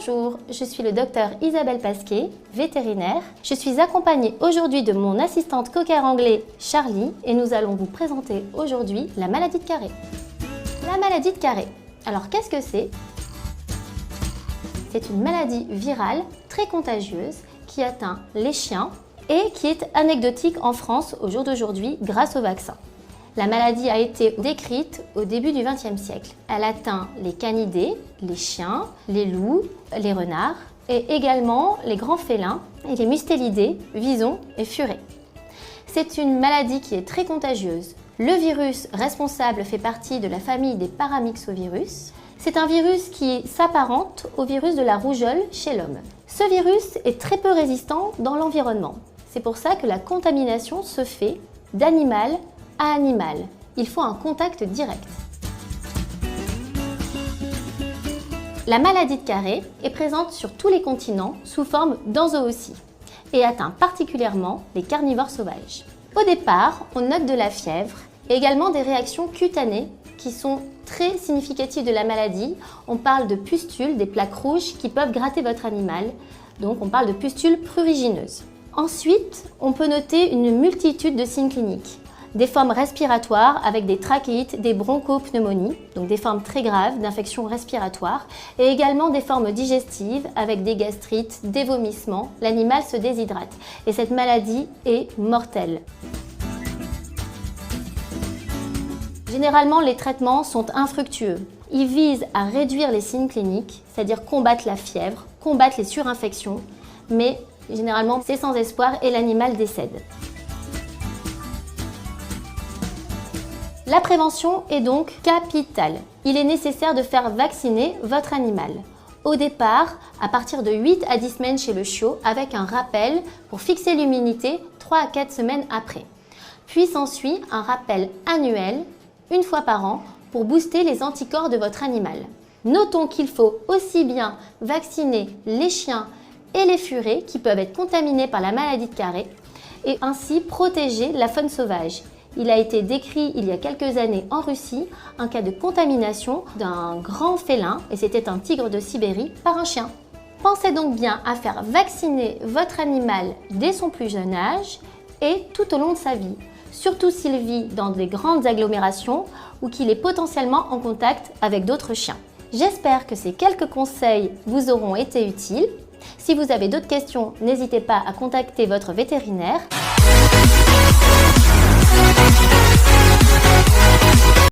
Bonjour, je suis le docteur Isabelle Pasquet, vétérinaire. Je suis accompagnée aujourd'hui de mon assistante cocker anglais Charlie et nous allons vous présenter aujourd'hui la maladie de Carré. La maladie de Carré. Alors qu'est-ce que c'est? C'est une maladie virale très contagieuse qui atteint les chiens et qui est anecdotique en France au jour d'aujourd'hui grâce au vaccin. La maladie a été décrite au début du XXe siècle. Elle atteint les canidés, les chiens, les loups, les renards et également les grands félins et les mustélidés, visons et furets. C'est une maladie qui est très contagieuse. Le virus responsable fait partie de la famille des paramyxovirus. C'est un virus qui s'apparente au virus de la rougeole chez l'homme. Ce virus est très peu résistant dans l'environnement. C'est pour ça que la contamination se fait d'animal à animal. Il faut un contact direct. La maladie de Carré est présente sur tous les continents sous forme d'enzootie et atteint particulièrement les carnivores sauvages. Au départ, on note de la fièvre et également des réactions cutanées qui sont très significatives de la maladie. On parle de pustules, des plaques rouges qui peuvent gratter votre animal. Donc on parle de pustules prurigineuses. Ensuite, on peut noter une multitude de signes cliniques. Des formes respiratoires avec des trachéites, des bronchopneumonies, donc des formes très graves d'infections respiratoires, et également des formes digestives avec des gastrites, des vomissements. L'animal se déshydrate et cette maladie est mortelle. Généralement, les traitements sont infructueux. Ils visent à réduire les signes cliniques, c'est-à-dire combattre la fièvre, combattre les surinfections, mais généralement c'est sans espoir et l'animal décède. La prévention est donc capitale. Il est nécessaire de faire vacciner votre animal. Au départ, à partir de 8 à 10 semaines chez le chiot, avec un rappel pour fixer l'immunité 3 à 4 semaines après. Puis s'ensuit un rappel annuel, une fois par an, pour booster les anticorps de votre animal. Notons qu'il faut aussi bien vacciner les chiens et les furets qui peuvent être contaminés par la maladie de Carré et ainsi protéger la faune sauvage. Il a été décrit il y a quelques années en Russie un cas de contamination d'un grand félin, et c'était un tigre de Sibérie, par un chien. Pensez donc bien à faire vacciner votre animal dès son plus jeune âge et tout au long de sa vie, surtout s'il vit dans des grandes agglomérations ou qu'il est potentiellement en contact avec d'autres chiens. J'espère que ces quelques conseils vous auront été utiles. Si vous avez d'autres questions, n'hésitez pas à contacter votre vétérinaire.